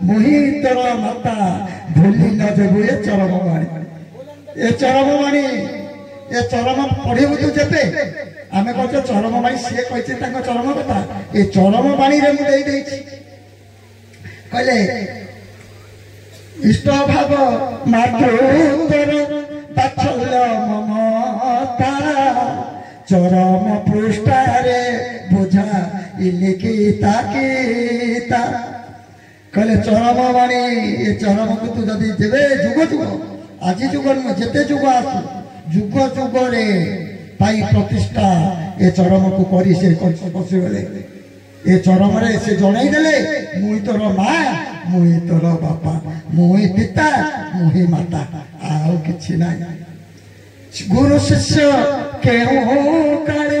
मुही तोर माता भूली न देबु ए चरम बाणी ए चरम बाणी ए चरम पढ़िबु तू जेते आमे कहछ चरम बाणी से कहछ तांको चरम कथा ए चरम बाणी रे मु देई देछि कहले इष्ट भाव मातृतर बात्सल्य ममता चरम पृष्ठारे बुझा इलिखिता गीता कहले चरम बाणी ये चरम को तू जदि देवे जुग जुग आज जुग जेते जुग आसु जुग जुग रे पाई प्रतिष्ठा ये चरम को करी से पशि गले ये चरम रे से जणाई देले मुई तोर माँ मुई तोर बापा मुई पिता मुई माता आउ किछि नाही गुरु शिष्य केहू काले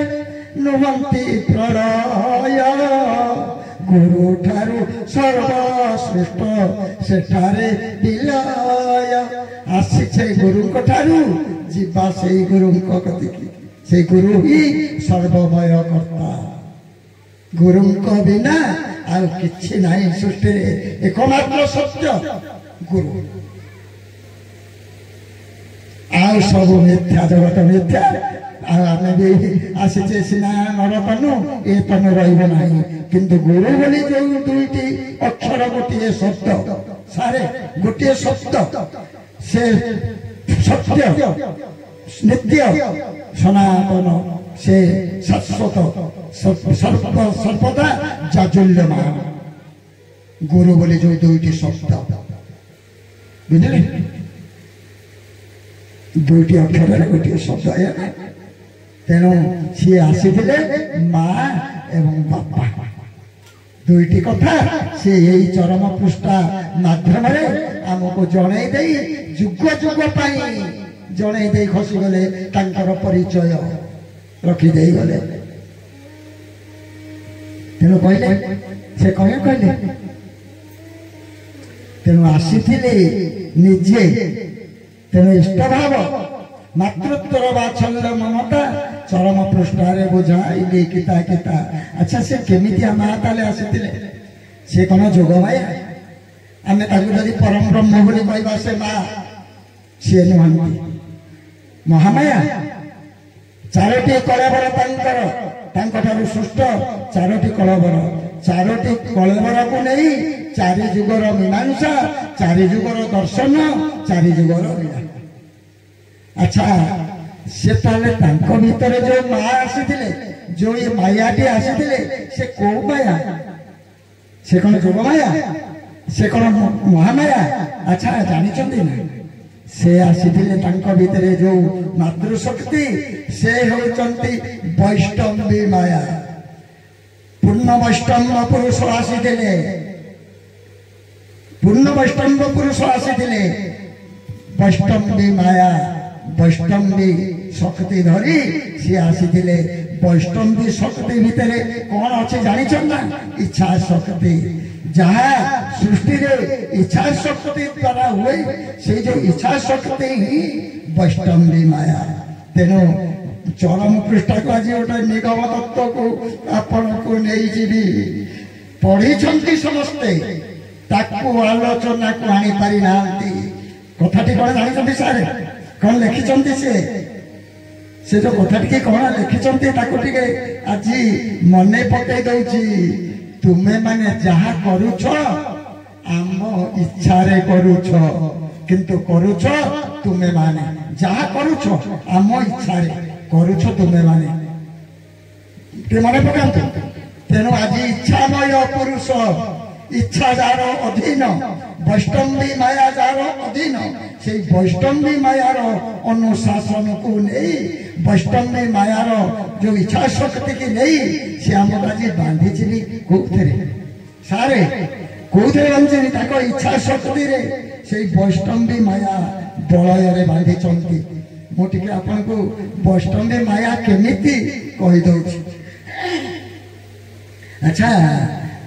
नुहंती प्रलय गुरु ठारू सर्वश्रेष्ठ सेठारे विलय आसीछे गुरु ठारू जीवा से गुरु कतिकी से गुरु ही सर्वमय कर्ता गुरु बिना आउ किछि नाही सृष्टि एकमात्र सत्य गुरु आउ सब मिथ्या जगत मिथ्या आमे भी आसीचे सिना नरतनु ए तनु रहिब नाही किंतु गुरु बोली जो दुईटी अक्षर गोटे शब्द सारे गोटे शब्द से सत्य नित्य सनातन से शाश्वत सर्वदा जाजुल्यमान गुरु बोली जो दुईटी शब्द बुझले दुईटी अक्षर गोटे शब्द तेणु सी आसी माँ एवं बापा दुईटी कथा सी यही चरम पृष्ठा माध्यम आमको जन जुग जुग जन खसी गले परिचय रखिदे गले तेणु कहले से कह कहले तेणु आसी निजे तेणु इष्ट भाव मातृत्वर बात्सल्य ममता चरम पृष्ठारे बुझा किता किता अच्छा से केमितिया माँ ताले आसीथिले से कौन जोग माया आमे ताकु जदि परम ब्रह्म बोली कहबा से माँ सी नुहंती महामाया चारोटी कलेवर तांकर सृष्ट चारोटी कलेवर को नहीं चारि जुगर मीमांसा चारि जुगर दर्शन चारि जुगर लीला अच्छा से भीतर जो माँ आसी जो ये मायाटी आसी से कौ माया से कौन जोग माया से कौन महामाया अच्छा जानी ना से आसी भीतर जो मातृशक्ति से होती वैष्णवी माया पूर्ण वैष्णव पुरुष आसी पूर्ण वैष्णव पुरुष आसी वैष्णवी माया वैष्णवी शक्ति धरी सी आसी वैष्णवी शक्ति भितर कौन अच्छे जाना इच्छा शक्ति जहाँ सृष्टि इच्छा शक्ति द्वारा हुए से जो इच्छा शक्ति ही वैष्णवी माया तेणु चरम पृष्ठा को आज गोटे निगम तत्व को आपण को नहीं जीवी पढ़ी समस्ते ताकू आलोचना को आनी पारि नांती कथाटी कौन जानी सारे कौन लिखिं से जो कथाटी कौन लिखिं आज मन पकई दौची तुम्हें माने जहा करुछ आम इच्छा रे करुछ किंतु करुछ तुम्हें माने जहा करुछ आम इच्छा रे करुछ तुम्हें माने के मन पकांतु तेणु आज इच्छामय पुरुष इच्छा जार अधीन वैष्णवी माया जार अधीन से वैष्णवी मायार अनुशासन को नहीं वैष्णवी मायार जो इच्छा शक्ति की नहीं से आमको आज बांधी कौथे सारे कौथे बांधी इच्छा शक्ति रे से वैष्णवी माया बलय बांधी मुझे आपन को वैष्णवी माया केमिति कहीदे अच्छा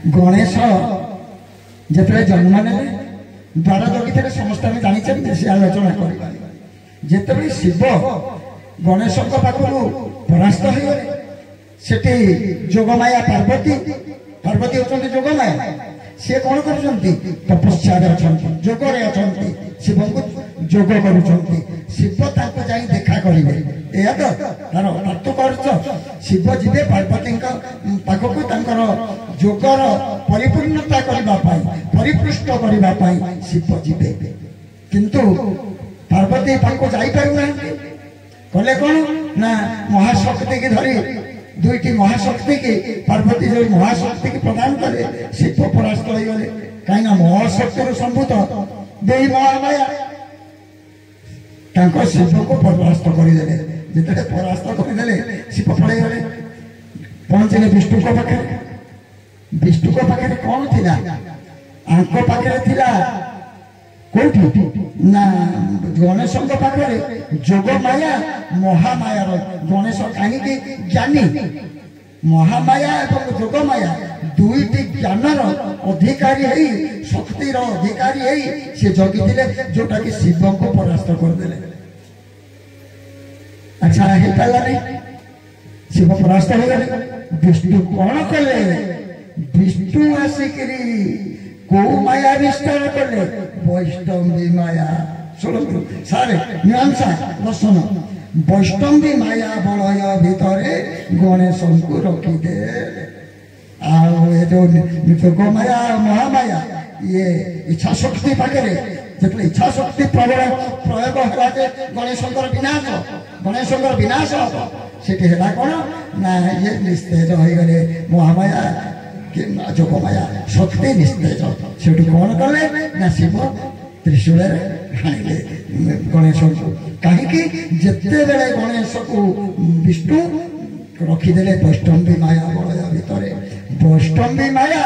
गणेश जिते जन्म ने द्वार जगी थे समस्त आम जानी से आलोचना करते शिव गणेश पाखु परास्त हो गले जोगमाया पार्वती पार्वती होती जोगमाया सी कौन कर तपस्या जोगरे अच्छा शिव को जोग कर शिव जाई देखा करेंगे या तो तार तत्व कर शिव जीवे पार्वती पाखक जोगर परिपूर्णता करने परिपृष्ट करने शिव जीवे किंतु पार्वती पाखक जापार कले कौन ना महाशक्ति की धरी दुईटी महाशक्ति की पार्वती जो महाशक्ति की प्रदान कले शिव परास्त हो गले कहीं महाशक्ति संभूत दे महामाया शिव को परास्त करदे जिते परास्त करदे शिव पड़े गले पहुंचले विष्णु को पाखे विष्णु को पाखे कौन थिला आंको पाखे थिला कोठी ना गणेश पाखे जोग माया महामाया गणेश कहीं ज्ञानी महामाया और जोग माया दुईटी ज्ञानर अधिकारी है शक्तिर अधिकारी है सी जगी जोटा कि शिव को परास्त करदे अच्छा है पाला नहीं शिव परास्त हो गए विष्णु कौन कले विष्णु आसिकी को माया विस्तार कले वैष्णवी माया शुणु सारे मीमांसा दर्शन वैष्णवी माया बलय भितरे गणेश को रखीदे जोग माया महामाया ये इच्छा शक्ति पाखे जो इच्छा शक्ति प्रबल प्रयोग है गणेश विनाश हम से कौन ना ये निस्तेज हो गले महामाया जोग माया शक्ति निस्तेज से कौन कले ना शिव त्रिशूल हाणिले गणेश को कहीं जिते बेले गणेश को विष्णु रखीदे वैष्णवी माया बलय भितर वैष्णवी माया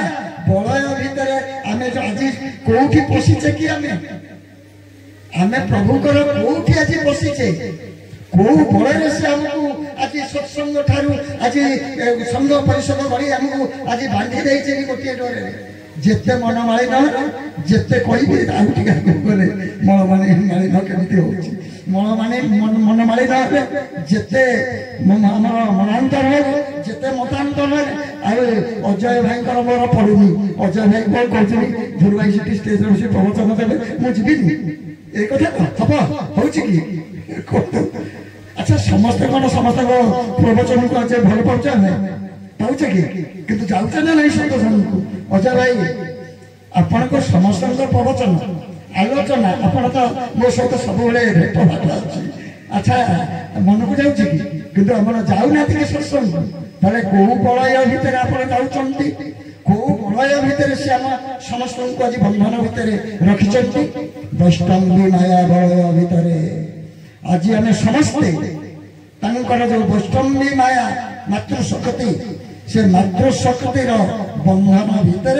बलय भितर आम आज कौटी पशिचे कि आम प्रभुकर कौटी आज पशिचे कौ बल से आमको आज सत्संग ठारू आज संघ परिषद गढ़ी आमको आज बांधी देचे गोटे डोरे जिते मन मालिन जिते कहे गले मन मालिन केमी हो मन मालिन जिते मनांतर जिते मतांतर अजय भाई मोर पड़ूनी अजय भाई कौन कहते ध्रुव भाई से स्टेज बस प्रवचन देवे मुझे ये कथा हम हो अच्छा समस्ते कौन समस्त प्रवचन को आज भल पाचे पाचे कि जाऊे ना नहीं सतसंग को अजय भाई आपण को समस्त प्रवचन आलोचना आपण तो मो सहित सब भेट भाट अच्छी अच्छा मन को जाऊँगी कि जाऊना सत्संग तेरे कौ बलय भितर आप जाऊँगी कौ बलय भितर से आम समस्त को आज बंधन भितर रखिंट वैष्णवी माया बलय भितर आज आम समस्ते जो वैष्णवी माया मातृशक्ति से मातृशक्तिर बंधन भितर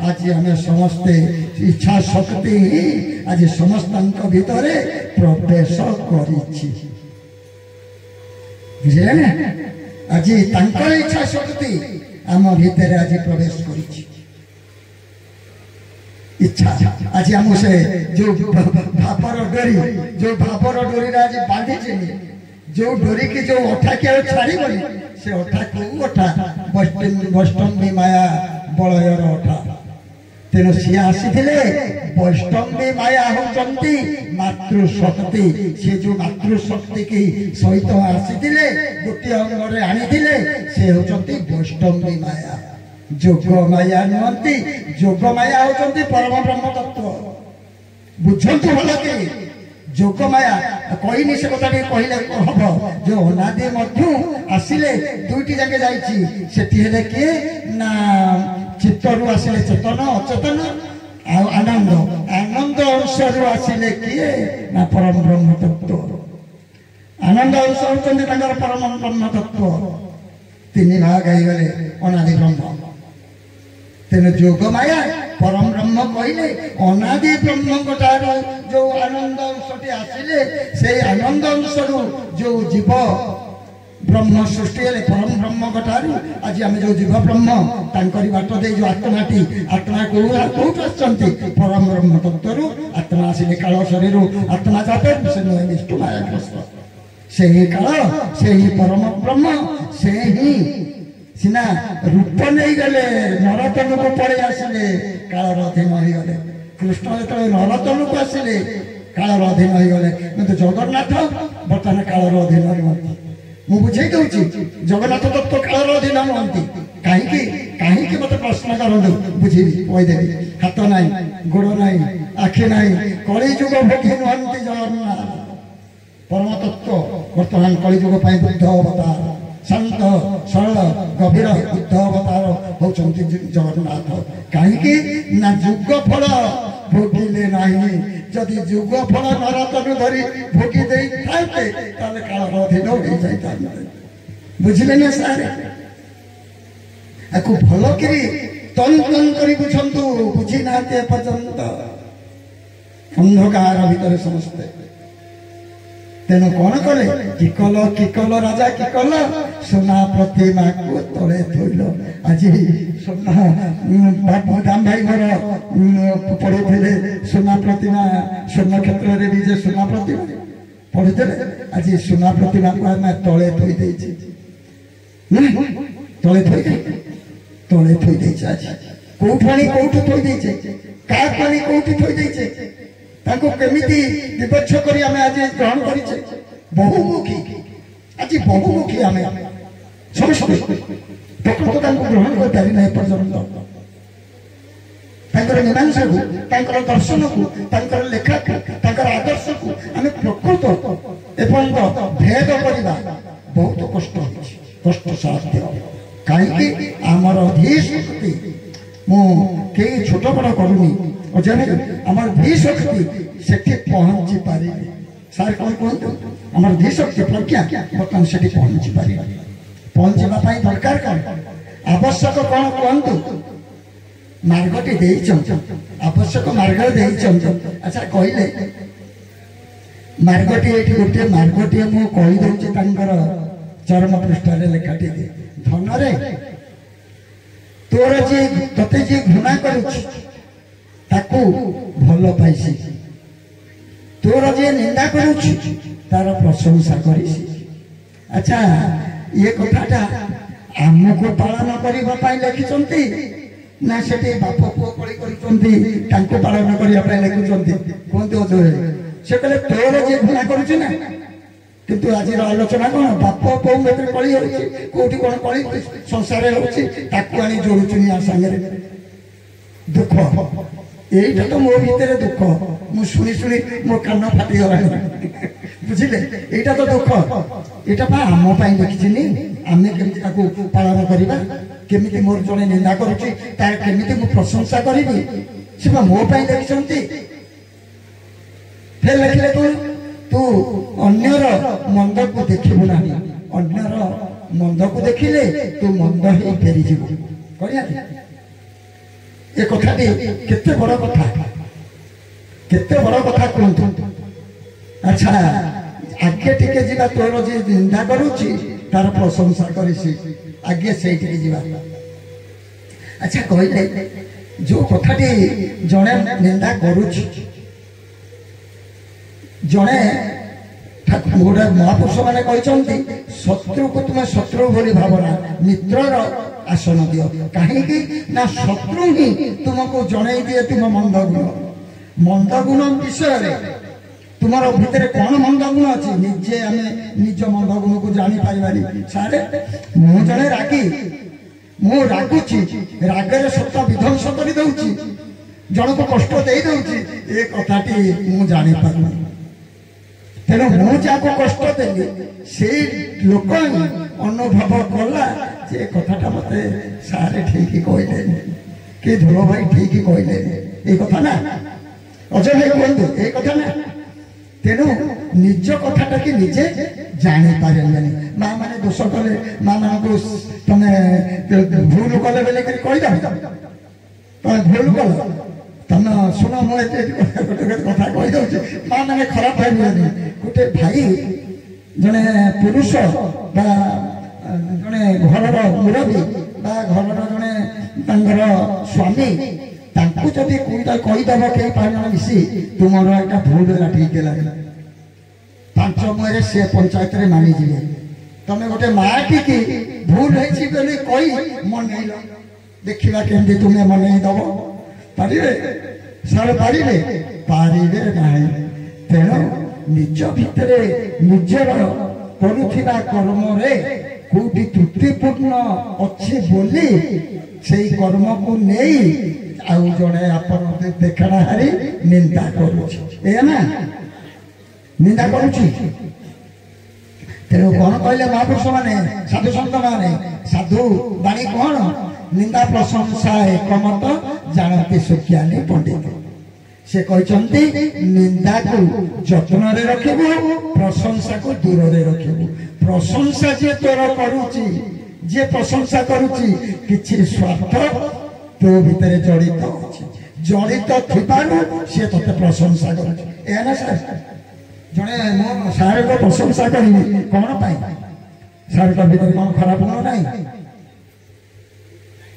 आज आम समस्ते इच्छा शक्ति आज समस्त भितर प्रवेश कर आज इच्छा शक्ति आम भितर आज प्रवेश कर इच्छा आज आम से जो भावर डोरी आज बांधी जो डोरी की जो अठा के छाड़ी से अठा को अठा वैष्णवी माया बलयर अठा तेणु सी आसी वैष्णवी माया होती मातृशक्ति सी जो मातृशक्ति की सहित आसी गोटे अंगरे आनी से होती वैष्णवी माया जोग माया नुहति जोग माया होती परम ब्रह्म तत्व बुझंतु भल कि जोग माया कहनी से कथा कहले हम जो अनादि मध्यु आसिले दुईटी जगह जाइए किए ना चित्तरू आसिले चेतन अचेतन आनंद आनंद अंश आसिले किए ना परम ब्रह्म तत्व आनंद अंश होती परम ब्रह्म तत्व तीन भाग गले अनादि ब्रह्म तेणु जोग माया परम ब्रह्म कहले अनादि ब्रह्म जो आनंद अंशटी आसिले से आनंद अंश जो जीव ब्रह्म सृष्टि परम ब्रह्म ठारू आज आम जो जीव ब्रह्म बाट दे जो आत्माटी आत्मा कौट आसती परम ब्रह्म तत्व आत्मा आसिले काल शरीर आत्मा जाते से नुहे विष्णु माया ग्रस्त से ही काल से ही परम ब्रह्म से ही ସିନା ରୂପ ନେଇଗଲେ ନରତନକୁ ପଳେଇ ଆସିଲେ କାଳର ଅଧୀନ ହେଇଗଲେ। କୃଷ୍ଣ ଯେତେବେଳେ ନରତନକୁ ଆସିଲେ କାଳର ଅଧୀନ ହେଇଗଲେ, କିନ୍ତୁ ଜଗନ୍ନାଥ ବର୍ତ୍ତମାନ କାଳର ଅଧୀନ ନୁହନ୍ତି। ମୁଁ ବୁଝେଇ ଦଉଛି, ଜଗନ୍ନାଥ ତତ୍ତ୍ୱ କାଳର ଅଧୀନ ନୁହନ୍ତି। କାହିଁକି କାହିଁକି ମତେ ପ୍ରଶ୍ନ କରନ୍ତୁ, ବୁଝିବି, କହିଦେବି। ହାତ ନାହିଁ, ଗୋଡ଼ ନାହିଁ, ଆଖି ନାହିଁ, କଳିଯୁଗ ଭୋଗୀ ନୁହନ୍ତି ଜଗନ୍ନାଥ। ପରମ ତତ୍ତ୍ୱ ବର୍ତ୍ତମାନ କଳିଯୁଗ ପାଇଁ ବୁଦ୍ଧ ଅବତାର, ଶାନ୍ତ ସରଳ ଗଭୀର ବୁଦ୍ଧ ଅବତାର ହଉଛନ୍ତି ଜଗନ୍ନାଥ। କାହିଁକି ନା ଯୁଗ ଫଳ ଭୋଗିଲେ ନାହିଁ। ଯଦି ଯୁଗ ଫଳ ନରତନୁ ଧରି ଭୋଗି ଦେଇଥାନ୍ତେ ତାହେଲେ କାଳର ଅଧୀନ ହୋଇଯାଇଥାନ୍ତେ। ବୁଝିଲେ ନା ସାର୍? ଆକୁ ଭଲ କରି ତନ୍ ତନ୍ କରି ବୁଝନ୍ତୁ। ବୁଝି ନାହାନ୍ତି ଏପର୍ଯ୍ୟନ୍ତ, ଅନ୍ଧକାର ଭିତରେ ସମସ୍ତେ। ତେଣୁ କଣ କଲେ? କିକଲ କିକଲ ରାଜା କିକଲ ସୁନା ପ୍ରତିମାକୁ ତଳେ ଥୋଇଲ। ଆଜି ସୁନା ବାବୁ ଦାମ ଭାଇ ମୋର ପଢୁଥିଲେ ସୁନା ପ୍ରତିମା, ସ୍ୱର୍ଣ୍ଣ କ୍ଷେତ୍ରରେ ବି ଯେ ସୁନା ପ୍ରତିମା ପଢୁଥିଲେ। ଆଜି ସୁନା ପ୍ରତିମାକୁ ଆମେ ତଳେ ଥୋଇ ଦେଇଛେ, ତଳେ ଥୋଇ ତଳେ ଥୋଇ ଦେଇଛେ। ଆଜି କୋଉଠୁ ଆଣି କୋଉଠୁ ଥୋଇ ଦେଇଛେ, କାହାକୁ ଆଣି କୋଉଠି ଥୋଇ ଦେଇଛେ, ତାଙ୍କୁ କେମିତି ବିବଚ୍ଛ କରି ଆମେ ଆଜି ଗ୍ରହଣ କରିଛେ। ବହୁମୁଖୀ, ଆଜି ବହୁମୁଖୀ ଆମେ ସମସ୍ତେ ପ୍ରକୃତ ତାଙ୍କୁ ଗ୍ରହଣ କରିପାରି ନାହିଁ ଏପର୍ଯ୍ୟନ୍ତ। ତାଙ୍କର ମୀମାଂସାକୁ, ତାଙ୍କର ଦର୍ଶନକୁ, ତାଙ୍କର ଲେଖାକୁ, ତାଙ୍କର ଆଦର୍ଶକୁ ଆମେ ପ୍ରକୃତ ଏପର୍ଯ୍ୟନ୍ତ ଭେଦ କରିବା ବହୁତ କଷ୍ଟ ହେଉଛି, କଷ୍ଟ ସାଧ୍ୟ। କାହିଁକି? ଆମର ଧୀଶକ୍ତି, ମୁଁ କେହି ଛୋଟ ବଡ଼ କରୁନି, ଆମର ଧୀଶକ୍ତି ସେଠି ପହଞ୍ଚି ପାରିବେ। ସାର୍ କଣ କୁହନ୍ତୁ? ଆମର ଧୀଶକ୍ତି ପ୍ରଜ୍ଞା ବର୍ତ୍ତମାନ ସେଠି ପହଞ୍ଚି ପାରିବ। ପହଞ୍ଚିବା ପାଇଁ ଦରକାର କଣ, ଆବଶ୍ୟକ କଣ କୁହନ୍ତୁ? ମାର୍ଗଟି ଦେଇଛନ୍ତି, ଆବଶ୍ୟକ ମାର୍ଗ ଦେଇଛନ୍ତି। ଆଚ୍ଛା କହିଲେ ମାର୍ଗଟି, ଏଠି ଗୋଟିଏ ମାର୍ଗଟିଏ ମୁଁ କହିଦେଉଛି, ତାଙ୍କର ଚରମ ପୃଷ୍ଠରେ ଲେଖାଟି। ଧନରେ ତୋର ଯିଏ, ତତେ ଯିଏ ଘୃଣା କରୁଛି ତାକୁ ଭଲ ପାଇସି, ତୋର ଯିଏ ନିନ୍ଦା କରୁଛି ତାର ପ୍ରଶଂସା କରିସି। ଆଚ୍ଛା, ଇଏ କଥାଟା ଆମକୁ ପାଳନ କରିବା ପାଇଁ ଲେଖିଛନ୍ତି ନା ସେଠି ବାପ ପୁଅ କଳି କରିଛନ୍ତି ତାଙ୍କୁ ପାଳନ କରିବା ପାଇଁ ଲେଖୁଛନ୍ତି? କୁହନ୍ତୁ ଅଜୟ। ସେ କହିଲେ ତୋର ଯିଏ ଘୃଣା କରୁଛି ନା। କିନ୍ତୁ ଆଜିର ଆଲୋଚନା କଣ? ବାପ ବୋଉ ଭିତରେ କଳି ହଉଛି, କୋଉଠି କଣ କଳି ସଂସାରରେ ହଉଛି, ତାକୁ ଆଣି ଯୋଡୁଛନ୍ତି ଆ ସାଙ୍ଗରେ। ଦୁଃଖ, এইটা তো ମୋ ଭିତରେ ଦୁଃଖ। ମୁଁ ଶୁଣି ଶୁଣି ମୋ କାନ ଫାଟିଗଲାଣି। ବୁଝିଲେ? ଏଇଟା ତ ଦୁଃଖ। ଏଇଟା ପା ଆମ ପାଇଁ ଲେଖିଛିନି, ଆମେ କେମିତି ତାକୁ ପାଳନ କରିବା, କେମିତି ମୋର ଜଣେ ନିନ୍ଦା କରୁଛି ତାର କେମିତି ମୁଁ ପ୍ରଶଂସା କରିବି, ସେ ବା ମୋ ପାଇଁ ଲେଖିଛନ୍ତି। ଫେର ଲେଖିଲେ କଣ? ତୁ ଅନ୍ୟର ମନ୍ଦକୁ ଦେଖିବୁ ନାହିଁ, ଅନ୍ୟର ମନ୍ଦକୁ ଦେଖିଲେ ତୁ ମନ୍ଦ ହେଇ ଫେରିଯିବୁ। କହିଲା ଏ କଥାଟି କେତେ ବଡ କଥା, କେତେ ବଡ କଥା କୁହନ୍ତୁ। ଆଚ୍ଛା, ଆଗେ ଟିକେ ଯିବା, ତୋର ଯିଏ ନିନ୍ଦା କରୁଛି ତାର ପ୍ରଶଂସା କରିଛି, ଆଗେ ସେଇଠିକି ଯିବା। ଆଚ୍ଛା କହିଲେ, ଯୋଉ କଥାଟି ଜଣେ ନିନ୍ଦା କରୁଛି, ଜଣେ ଗୋଟେ ମହାପୁରୁଷ ମାନେ କହିଛନ୍ତି ଶତ୍ରୁକୁ ତୁମେ ଶତ୍ରୁ ବୋଲି ଭାବନା, ମିତ୍ରର ଆସନ ଦିଅ। କାହିଁକି ନା ଶତ୍ରୁ ହିଁ ତୁମକୁ ଜଣେଇ ଦିଏ ତୁମ ମନ୍ଦ ଗୁଣ। ମନ୍ଦ ଗୁଣ ବିଷୟରେ ତୁମର ଭିତରେ କଣ ମନ୍ଦ ଗୁଣ ଅଛି, ନିଜେ ଆମେ ନିଜ ମନ୍ଦ ଗୁଣକୁ ଜାଣିପାରିବାନି। ସାରେ ମୁଁ ଜଣେ ରାଗି, ମୁଁ ରାଗୁଛି, ରାଗରେ ସତ ବିଧ୍ୱଂସ କରିଦଉଛି, ଜଣକୁ କଷ୍ଟ ଦେଇ ଦଉଛି, ଏ କଥାଟି ମୁଁ ଜାଣିପାରୁନି। ତେଣୁ ମୁଁ ଯାହାକୁ କଷ୍ଟ ଦେଲି ସେଇ ଲୋକ ଅନୁଭବ କଲା ଯେ କଥାଟା ମତେ ସାରେ ଠିକ କହିଲେନି, କି ଧୁଳ ଭାଇ ଠିକ କହିଲେନି, ଏଇ କଥା ନା ଅଜୟ ଭାଇ କୁହନ୍ତୁ, ଏଇ କଥା ନା। ତେଣୁ ନିଜ କଥାଟା କି ନିଜେ ଜାଣିପାରିଲେନି। ମା ମାନେ ଦୋଷ କଲେ, ମା ମାନଙ୍କୁ ତମେ ଭୁଲ କଲେ ବୋଲି କହିଦବ, ତମେ ଭୁଲ କଲ, ତମେ ଶୁଣ ମୁଁ ଏତେ ଗୋଟେ କଥା କହିଦଉଛି, ମା ମାନେ ଖରାପ ଭାବିବେନି। ଗୋଟେ ଭାଇ, ଜଣେ ପୁରୁଷ ବା ଜଣେ ଘରର ମୁରବୀ ବା ଘରର ଜଣେ ତାଙ୍କର ସ୍ୱାମୀ, ତାଙ୍କୁ ଯଦି କହିଦବ କେହି 5 ଜଣ ମିଶି ତୁମର ଏଇଟା ଭୁଲ ହେଲା ଠିକ ହେଲା, 5 ମୁହଁରେ ସେ ପଞ୍ଚାୟତରେ ମାନିଯିବେ। तमें गोटे माँ की भूल है कही मनइल देखा केमती तुम्हें मनई दब पारे सर पारे पारे ना तेणु निज भितर निजर करुवा कर्म कौटी त्रुटिपूर्ण अच्छे बोली से कर्म को नहीं आउ जड़े आप देखा हारी निंदा करुना निंदा करुची तेणु कौन कहले महापुरुष माने साधु सन्त माने साधु बाणी कौन निंदा प्रशंसा एकमत जानती सुज्ञानी पंडित से कहते निंदा को जत्न रखिबु प्रशंसा को दूर रखिबु प्रशंसा जे तोर करुची जे प्रशंसा करुची किछि स्वार्थ तो भीतर जड़ित थिबारु से तोते प्रशंसा करुची ए ना सर जड़े मो सार को प्रशंसा करी कौन पाई सार का भीतर कौन खराब गुण ना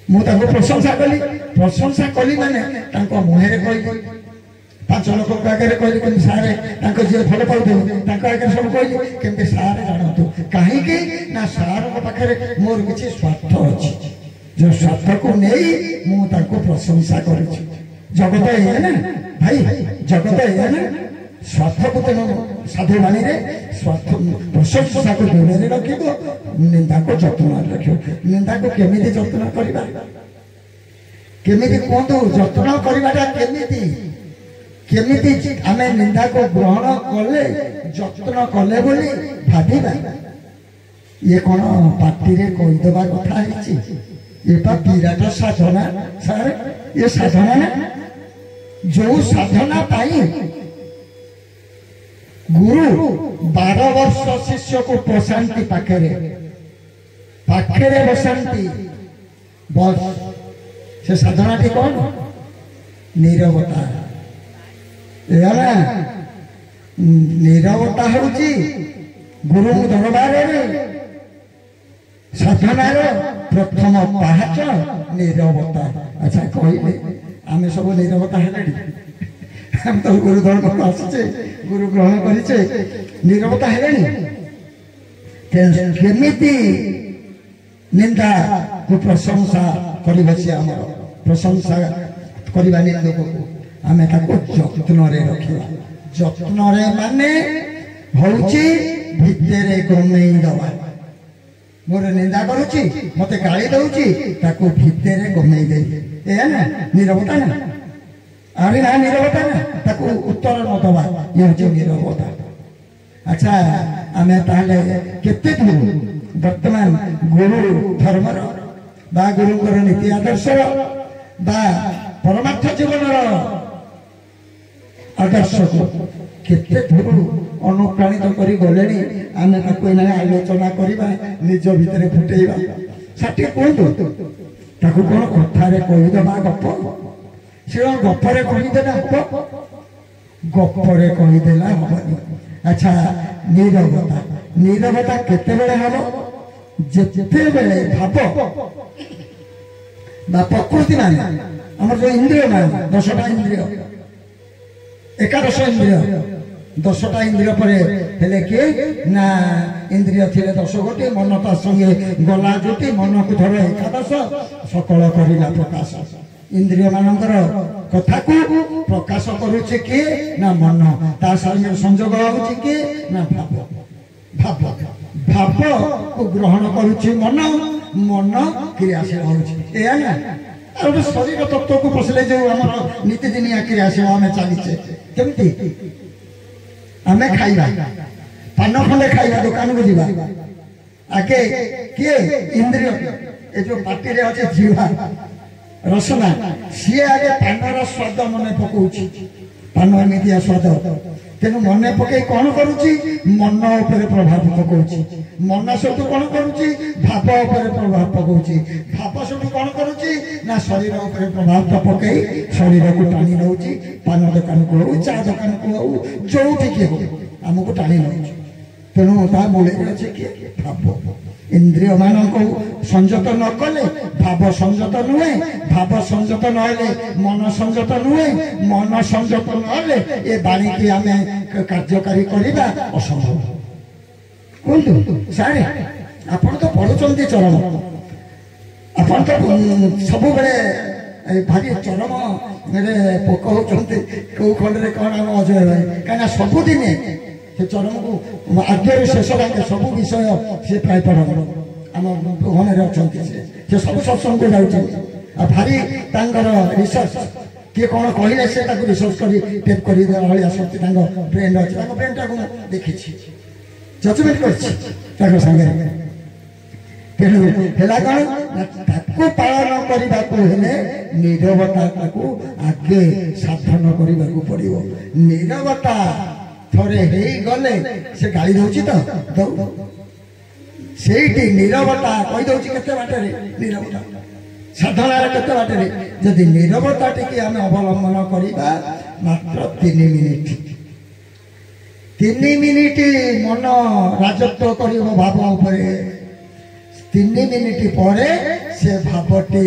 मुझे प्रशंसा कली माने मुहरे कही 5 लोक आगे कहली कि सारे झील भल पाते आगे सब कहली केमती सारे जानतु कहीं ना सार पाखे मोर किसी स्वार्थ अच्छी जो स्वार्थ को नहीं मुझे प्रशंसा कर जगत है ना भाई जगत है ना स्वार्थ को तेणु साधु बाणी स्वार्थ प्रशंसा को दूर रखिब निंदा को जत्न रख निंदा को केमी जत्न करवा केमी कहतु जत्न करवाटा केमिति आमे निंदा को ग्रहण कले जत्न कले बोली भाविबा ये कौन पार्टी रे कहीदेवा कथा ये विराट साधना सर ये साधना ना जो साधना पाई गुरु 12 वर्ष शिष्य को प्रशांति पाखे बसांती बस से साधना टी कौन नीरवता नीरवता हूँ गुरु दरबार साधनार प्रथम पाहाच नीरवता अच्छा कहले आम सब नीरवता है हम तो गुरु धर्म आसचे गुरु ग्रहण करें नीरवता है केमिति निंदा को प्रशंसा कर प्रशंसा करवा निंदक को आम जत्न रखा जत्न माने हूँ भितर गमई दवा मोर निंदा करुच्ची मत गाड़ी दौची भितर गमई दे ना नीरवता ना अरे ना नीरवता ना उत्तर न दवा ये हूँ नीरवता अच्छा आम ताले केते दूर वर्तमान गुरु धर्मर बा गुरुंकर नीति आदर्शर बा परमार्थ जीवन आदर्श को केते दूर अनुप्राणित करी गले आम आलोचना करवा निज भितर फुटेवा षाठी कहतु ताकू कौन कथार कहीदेवा गप से गपरे कहीदेला गपरे कहीदेला हबनी अच्छा नीरवता नीरवता केते बेले हम जेते बेले भाव बा प्रकृति मान आम जो इंद्रिय मान 10टा इंद्रिय 11 इंद्रिय 10टा इंद्रिय पर हेले के ना इंद्रिय थिले 10 गोटी मन ता संगे गला जुटी मन को धर 11 सकल करिला प्रकाश इंद्रिय मानकर कथा को प्रकाश करुचे के ना मन ता संगे संयोग होउची के ना भाव भाव को ग्रहण करुचे मन मन क्रियाशील होउची ए ना और शरीर तत्व को पसले जो आम नीतिदिनिया क्रियाशील आम चलीचे केमती आम खाइबा पान खंडे खाइबा दुकान को जीवा आगे किए इंद्रिय ए जो पार्टी रे अच्छे जीवा रसना सी आगे पानर स्वाद मन पकाउची पान एमितिया स्वाद तेणु मन पकई कौन करुच्ची मन उपर प्रभाव पकाउची मन सब कौन करुच्ची भाव उपर प्रभाव पकाउची भाव सब कौन करुच्ची ना शरीर उपर प्रभाव पकई शरीर को टाणी नौची पान दुकान को हो चा दुकान को हो जो हो आमको टाणी नौची तेणु ता मूल अच्छे किए भाव इंद्रिय मान को संयत न कले भाव संयत नुहे भाव संयत नहले मन संयत नुहे मन संयत नहले ए बाणी की आम कार्यकारी करवा असंभव कहतु सारे ଆପଣ ତ ପଢୁଛନ୍ତି ଚରମ, ଆପଣ ତ ସବୁବେଳେ ଭାରି ଚରମ ପୋକ ହଉଛନ୍ତି କୋଉ ଖଣ୍ଡରେ କଣ ଆମ ଅଜୟ ଭାଇ, କାହିଁକିନା ସବୁଦିନେ ସେ ଚରମକୁ ଆଦ୍ୟରୁ ଶେଷ ଯାକେ ସବୁ ବିଷୟ ସେ ପ୍ରାୟ ପଢନ୍ତି। ଆମ ଭବନରେ ଅଛନ୍ତି, ସେ ସବୁ ସତ୍ସଙ୍ଗକୁ ଯାଉଛନ୍ତି। ଆଉ ଭାରି ତାଙ୍କର ରିସର୍ଚ୍ଚ, କିଏ କଣ କହିଲେ ସେ ତାକୁ ରିସର୍ଚ୍ଚ କରି ଟେପ୍ କରି ଭଳିଆ ଶକ୍ତି ତାଙ୍କ ବ୍ରେନ୍ ଅଛି। ତାଙ୍କ ବ୍ରେନ୍ଟାକୁ ମୁଁ ଦେଖିଛି, ଜଜମେଣ୍ଟ କରିଛି ତାଙ୍କ ସାଙ୍ଗରେ। ତେଣୁ ହେଲା କଣ, ତାକୁ ପାଳନ କରିବାକୁ ହେଲେ ନୀରବତା ତାକୁ ଆଗେ ସାଧନ କରିବାକୁ ପଡିବ। ନୀରବତା ଥରେ ହେଇଗଲେ ସେ ଗାଳି ଦଉଛି ତ ଦଉ, ସେଇଠି ନୀରବତା କହିଦଉଛି କେତେ ବାଟରେ ନୀରବତା, ସାଧନାର କେତେ ବାଟରେ। ଯଦି ନୀରବତା ଟିକେ ଆମେ ଅବଲମ୍ବନ କରିବା ମାତ୍ର 3 ମିନିଟ୍, 3 ମିନିଟ୍ ମନ ରାଜତ୍ୱ କରିବ ଭାବ ଉପରେ। 3 ମିନିଟ୍ ପରେ ସେ ଭାବଟି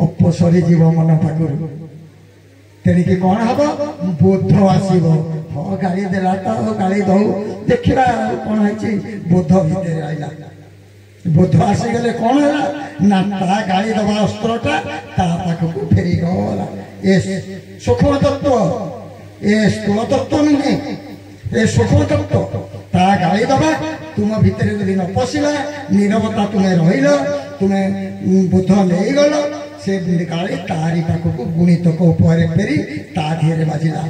ଅପସରି ଯିବ ମନ ପାଖରୁ। ତେଣିକି କଣ ହବ, ବୋଧ ଆସିବ। ହଁ ଗାଳି ଦେଲା ତ ଗାଳି ଦଉ, ଦେଖିବା କଣ ହେଇଛି। ବୋଧ ଭିତରେ ଆଇଲା, ବୋଧ ଆସିଗଲେ କଣ ହେଲା ନା ତା ଗାଳି ଦବା ଅସ୍ତ୍ରଟା ତା ପାଖକୁ ଫେରିଗଲା। ଏ ସୂକ୍ଷ୍ମ ତତ୍ତ୍ୱ, ଏ ସ୍ଥୂଳ ତତ୍ତ୍ୱ ନୁହେଁ, ଏ ସୂକ୍ଷ୍ମ ତତ୍ତ୍ୱ। ତା ଗାଳି ଦବା ତୁମ ଭିତରେ ଯଦି ନ ପଶିଲା, ନୀରବତା ତୁମେ ରହିଲ, ତୁମେ ବୋଧ ନେଇଗଲ, ସେ ଗାଳି ତାରି ପାଖକୁ ଗୁଣିତକ ଉପରେ ଫେରି ତା ଦେହରେ ବାଜିଲା।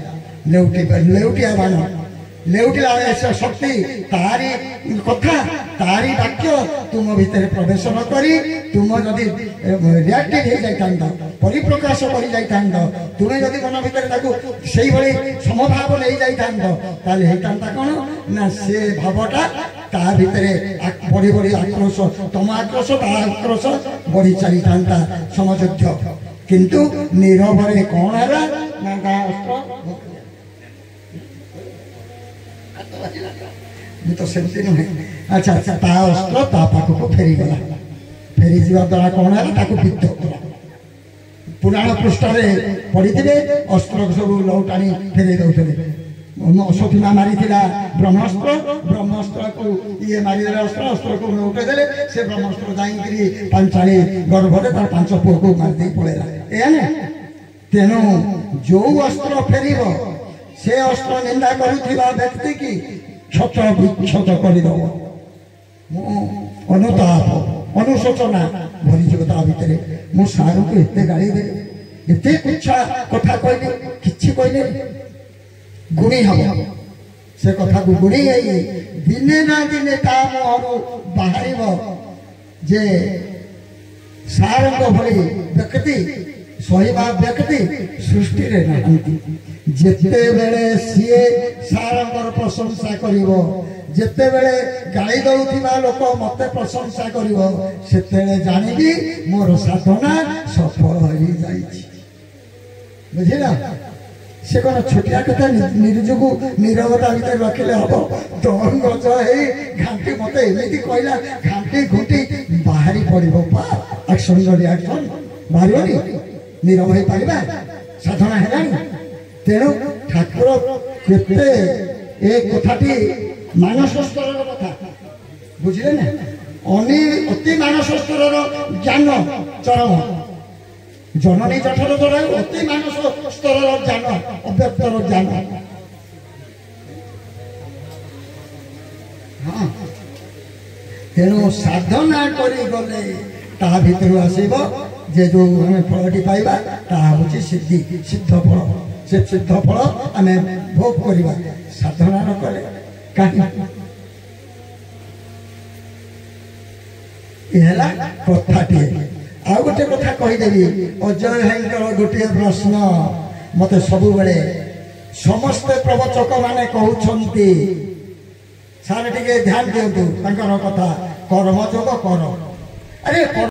ଲେଉଟିଆ ବାଣ, ଲେଉଟିଲା ଶକ୍ତି ତାରି କଥା, ତାରି ବାକ୍ୟ ତୁମ ଭିତରେ ପ୍ରବେଶ ନ କରି ତୁମ ଯଦି ରିଆକ୍ଟିଭ ହେଇଯାଇଥାନ୍ତ, ପରିପ୍ରକାଶ କରି ଯାଇଥାନ୍ତ, ତୁମେ ଯଦି ମନ ଭିତରେ ତାକୁ ସେଇଭଳି ସମଭାବ ନେଇଯାଇଥାନ୍ତ, ତାହେଲେ ହେଇଥାନ୍ତା କଣ ନା ସେ ଭାବଟା ତା ଭିତରେ ବଢି ବଢି ଆକ୍ରୋଶ, ତମ ଆକ୍ରୋଶ ତା ଆକ୍ରୋଶ ବଢି ଚାଲିଥାନ୍ତା ସମଯୋଧ୍ୟ। କିନ୍ତୁ ନୀରବରେ କଣ ହେଲା ନା ତା ଅସ୍ତ୍ର ମୁଁ ତ ସେମିତି ନୁହେଁ। ଆଚ୍ଛା ଆଚ୍ଛା, ତା ଅସ୍ତ୍ର ତା ପାଖକୁ ଫେରିଗଲା। ଫେରିଯିବା ଦ୍ୱାରା କଣ ହେଲା, ତାକୁ ବିଦ୍ଧ କଲା। ପୁରାଣ ପୃଷ୍ଠରେ ପଢିଥିବେ, ଅସ୍ତ୍ର ସବୁ ଲଉଟାଣି ଫେରେଇ ଦଉଥିଲେ। ଅଶ୍ୱତ୍ଥିମା ମାରିଥିଲା ବ୍ରହ୍ମାସ୍ତ୍ର, ବ୍ରହ୍ମାସ୍ତ୍ରକୁ ଇଏ ମାରିଦେଲେ ଅସ୍ତ୍ର, ଅସ୍ତ୍ରକୁ ଲଉଟେଇ ଦେଲେ। ସେ ବ୍ରହ୍ମାସ୍ତ୍ର ଯାଇକିରି ପାଞ୍ଚାଳି ଗର୍ଭରେ ତାର 5 ପୁଅକୁ ମାରିଦେଇ ପଳେଇଲା। ଏଇଆ ନା। ତେଣୁ ଯୋଉ ଅସ୍ତ୍ର ଫେରିବ ସେ ଅସ୍ତ୍ର ନିନ୍ଦା କରୁଥିବା ବ୍ୟକ୍ତି କି କ୍ଷତ ବିକ୍ଷତ କରିଦବ। ମୁଁ ଅନୁତାପ, ଅନୁଶୋଚନା ଭରିଯିବ ତା ଭିତରେ। ମୁଁ ସାରକୁ ଏତେ ଗାଳି ଦେଲି, ଏତେ ତୁଚ୍ଛା କଥା କହିଲି, କିଛି କହିଲେ ଗୁଣି ହବ। ସେ କଥାକୁ ଗୁଣି ହେଇ ଦିନେ ନା ଦିନେ ତା ମୁହଁରୁ ବାହାରିବ ଯେ ସାରଙ୍କ ଭଳି ବ୍ୟକ୍ତି, ସହିବା ବ୍ୟକ୍ତି ସୃଷ୍ଟିରେ ନାହାନ୍ତି। ଯେତେବେଳେ ସିଏ ସାରଙ୍କର ପ୍ରଶଂସା କରିବ, ଯେତେବେଳେ ଗାଳି ଦଉଥିବା ଲୋକ ମତେ ପ୍ରଶଂସା କରିବ, ସେତେବେଳେ ଜାଣିବି ମୋର ସାଧନା ସଫଳ ହେଇଯାଇଛି। ବୁଝିଲ? ସେ କଣ ଛୋଟିଆ କଥା, ନିଜକୁ ନିରବତା ଭିତରେ ରଖିଲେ ହବ? ଦଙ୍ଗଜ ହେଇ ଘାଣ୍ଟି ମତେ ଏମିତି କହିଲା, ଘାଣ୍ଟି ଘୁଣ୍ଟି ବାହାରି ପଡିବ ପା, ଆକ୍ସନ ରିଆକ୍ସନ ବାହାରିବନି। ନିରବ ହେଇପାରିବା, ସାଧନା ହେଲାଣି। ତେଣୁ ଠାକୁର କେତେ ଏ କଥାଟି ମାନସ ସ୍ତରର କଥା, ବୁଝିଲେ ନା? ଅତି ମାନସ ସ୍ତରର ଜ୍ଞାନ ଚରମ, ଜନନୀ ଜଠର ଦ୍ୱାରା ଅତି ମାନସ ସ୍ତରର ଜ୍ଞାନ, ଅବ୍ୟକ୍ତର ଜ୍ଞାନ। ହଁ, ତେଣୁ ସାଧନା କରିଗଲେ ତା ଭିତରୁ ଆସିବ ଯେ ଯୋଉ ଆମେ ଫଳଟି ପାଇବା, ତାହା ହଉଛି ସିଦ୍ଧି, ସିଦ୍ଧ ଫଳ। ସେ ସିଦ୍ଧ ଫଳ ଆମେ ଭୋଗ କରିବା। ସାଧନା ନ କଲେ କାହିଁକି? ଏ ହେଲା କଥାଟିଏ। ଆଉ ଗୋଟେ କଥା କହିଦେବି, ଅଜୟ ଭାଇଙ୍କର ଗୋଟିଏ ପ୍ରଶ୍ନ ମତେ ସବୁବେଳେ ସମସ୍ତେ ପ୍ରବଚକ ମାନେ କହୁଛନ୍ତି, ସାର୍ ଟିକେ ଧ୍ୟାନ ଦିଅନ୍ତୁ ତାଙ୍କର କଥା, କର୍ମଯୋଗ କର। ଆରେ